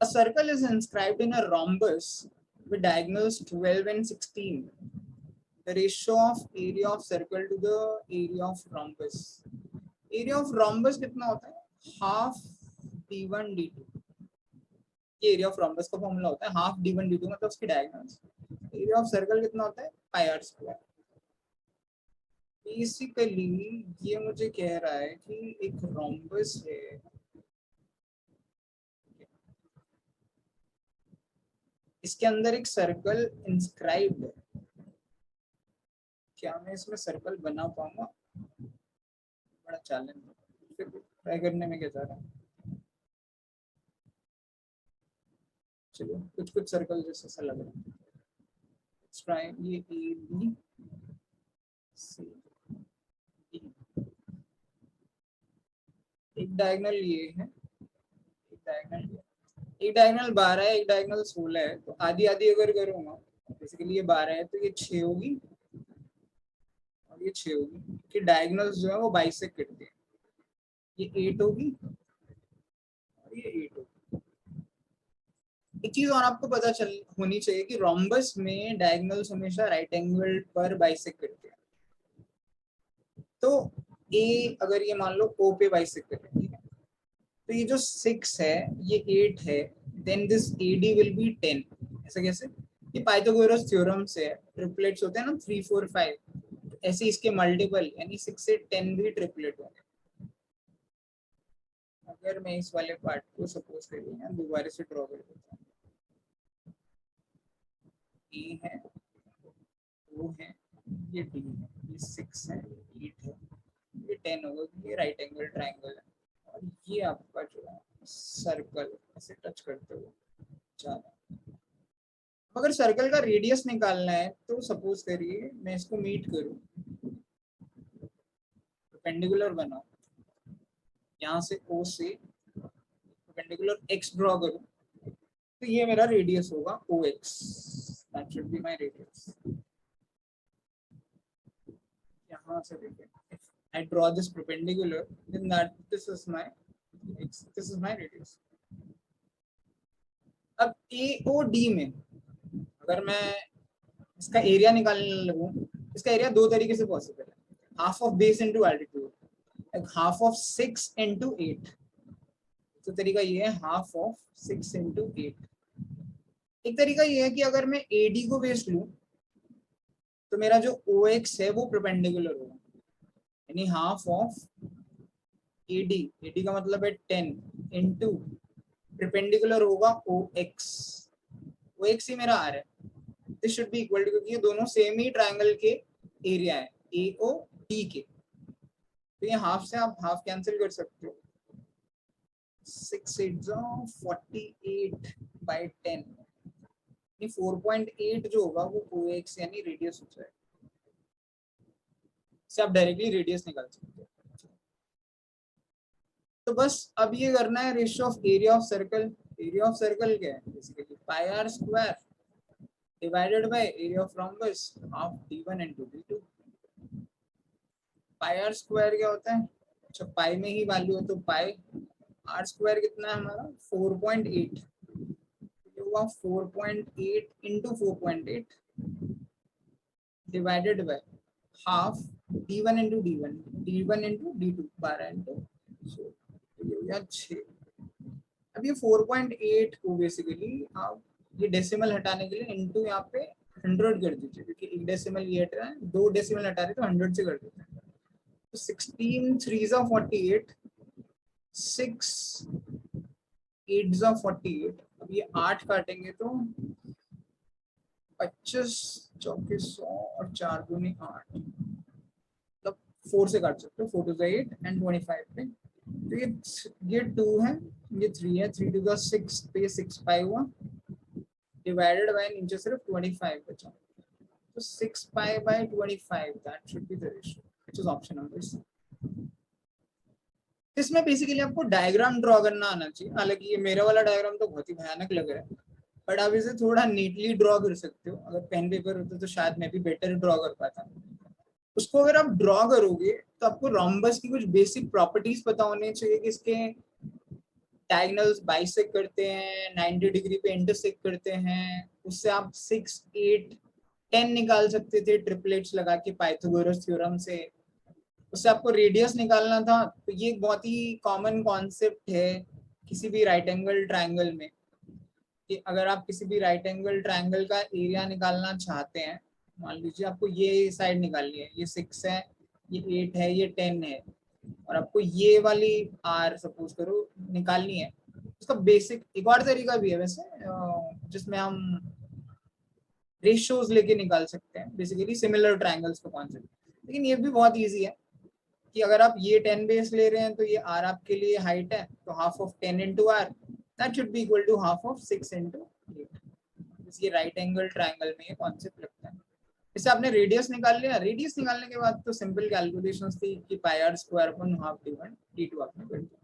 A circle is inscribed in a rhombus with diagonals 12 and 16. The ratio of area of circle to the area of rhombus. Area of rhombus कितना होता है? Half d1 d2. ये area of rhombus का formula होता है, half d1 d2 मतलब उसकी diagonals. Area of circle कितना होता है? पाई आर स्क्वायर. बेसिकली ये मुझे कह रहा है कि एक रॉम्बस है, इसके अंदर एक सर्कल इंस्क्राइब्ड है. क्या मैं इसमें सर्कल बना पाऊंगा? बड़ा चैलेंज है, ट्राई करने में क्या जा रहा है. चलो कुछ कुछ सर्कल जैसा सा लग रहा है. Let's try. ये ए बी सी डी, एक डायगोनल ये है, एक डायगोनल ये, एक डायगोनल 12 है, एक डायगोनल 16 है. तो आधी आधी अगर करूंगा, बेसिकली ये 12 है तो ये 6 होगी और ये 6 होगी, कि डायगोनल्स जो है वो बाइसेक्ट करते हैं. ये 8 होगी और ये 8 होगी. एक चीज और आपको पता चल होनी चाहिए कि रोम्बस में डायगोनल्स हमेशा राइट एंगल पर बाइसेक्ट करते हैं. तो ए अगर ये मान लो ओ पे बाइसेक्ट कर रहे हैं, ठीक है, तो ये जो 6 है ये 8 है, then this AD will be 10. ऐसा कैसे? ये पाइथागोरस थ्योरम से है, ट्रिपलेट्स होते हैं ना 3 4 5, ऐसे इसके मल्टीपल यानी 6 से 10 भी ट्रिपलेट होंगे. अगर मैं इस वाले पार्ट को सपोज कर लिया दोबारा से ड्रॉ कर देता हूँ. ए है, ओ है, ये डी है, ये 6 है, 8 है, ये 10 होगा, ये राइट एंगल ट्रायंगल है. और ये आपका जो है सर्कल ऐसे टच करते हुए जा रहा है. अगर सर्कल का रेडियस निकालना है तो सपोज करिए मैं इसको मीट करूं, परपेंडिकुलर बनाऊं, यहाँ से O से परपेंडिकुलर x ड्रॉ करूं, तो ये मेरा रेडियस होगा OX. That should be my radius. यहाँ से देखिए, I draw this perpendicular, then that this is my x, this is my radius. अब AOD में अगर मैं इसका एरिया निकालने लगूं, इसका एरिया दो तरीके से पॉसिबल है. Half of base into altitude, like half of 6 into 8. तो तरीका ये है हाफ ऑफ 6 into 8. एक तरीका ये है कि अगर मैं AD को बेस लूं तो मेरा जो OX है वो परपेंडिकुलर होगा, यानी हाफ ऑफ AD, AD का मतलब है 10 into परपेंडिकुलर होगा OX. OX ही मेरा R है. This should be equal to, क्योंकि ये दोनों सेम ही ट्रायंगल के एरिया है AOD के, तो ये हाफ से आप हाफ कैंसिल कर सकते हो. 6 8 48 by 10, 4.8 जो होगा वो OX यानी रेडियस हो जाएगा. इससे आप डायरेक्टली रेडियस निकाल सकते हो. तो बस अब ये करना है ratio of area of circle. Area of circle क्या है? Basically pi r square divided by area of rhombus half d1 into d2. Pi r square क्या होता है? अच्छा पाई में ही वैल्यू है तो पाई आर स्क्वायर कितना है हमारा? 4.8. ये हुआ 4.8 into 4.8 divided by half d1 into d1, d1 into d2, 12 into 4, तो ये हो गया 6. अब ये 4.8 को बेसिकली आप ये डेसिमल हटाने के लिए इनटू यहाँ पे 100 कर दीजिए, क्योंकि एक डेसिमल ये हट रहा है, दो डेसिमल हटा रहे तो 100 से कर देते हैं. तो 16 3 48, 6 8 48. अब ये 8 काटेंगे तो 25 चौके 100 और 4 दूनी 8, मतलब 4 से काट सकते हो. 4 to the 8 and 25 पे. तो ये 2 है, ये 3 है, 3 to the 6 तो ये 6 पाई हुआ डिवाइडेड बाय नीचे सिर्फ 25 बचा, तो 6 pi by 25. That should be the ratio, which is option number C. इसमें बेसिकली आपको डायग्राम ड्रॉ करना आना चाहिए. हालांकि ये मेरा वाला डायग्राम तो बहुत ही भयानक लग रहा है, बट आप इसे थोड़ा नीटली ड्रॉ कर सकते हो. अगर पेन पेपर होता तो शायद मैं भी बेटर ड्रॉ कर पाता. उसको अगर आप ड्रॉ करोगे तो आपको रोम्बस की कुछ बेसिक प्रॉपर्टीज पता होनी चाहिए कि इसके डायगोनल्स बाइसेक्ट करते हैं, 90 डिग्री पे इंटरसेक्ट करते हैं, उससे आप 6, 8, 10 निकाल सकते थे ट्रिपलेट्स लगा के पाइथागोरस थ्योरम से। उससे आपको रेडियस निकालना था, तो ये एक बहुत ही कॉमन कॉन्सेप्ट है किसी भी राइट एंगल ट्राइंगल में, कि अगर आप किसी भी राइट एंगल ट्राइंगल का एरिया निकालना चाहते हैं, मान लीजिए आपको ये साइड निकालनी है, ये 6 है, ये 8 है, ये 10 है, और आपको ये वाली आर सपोज करो निकालनी है। उसका बेसिक एक और तरीका भी है वैसे, जिसमें हम रेशियोज लेके निकाल सकते हैं, बेसिकली सिमिलर ट्राइंगल्स का कॉन्सेप्ट। लेकिन ये भी बहुत इजी है कि अगर आप ये 10 बेस ले रहे हैं तो ये आर आपके लिए हाइट है, तो half of 10 into R that should be equal to half of 6 into 8। ये राइट एंगल ट्राइंगल में ये कॉन्सेप्ट लगता है। इससे आपने रेडियस निकाल लिया, रेडियस निकालने के बाद तो सिंपल कैलकुलेशंस थी कि पाई आर स्क्वायर अपन हाफ डी1 डी2 आपने कर दिया।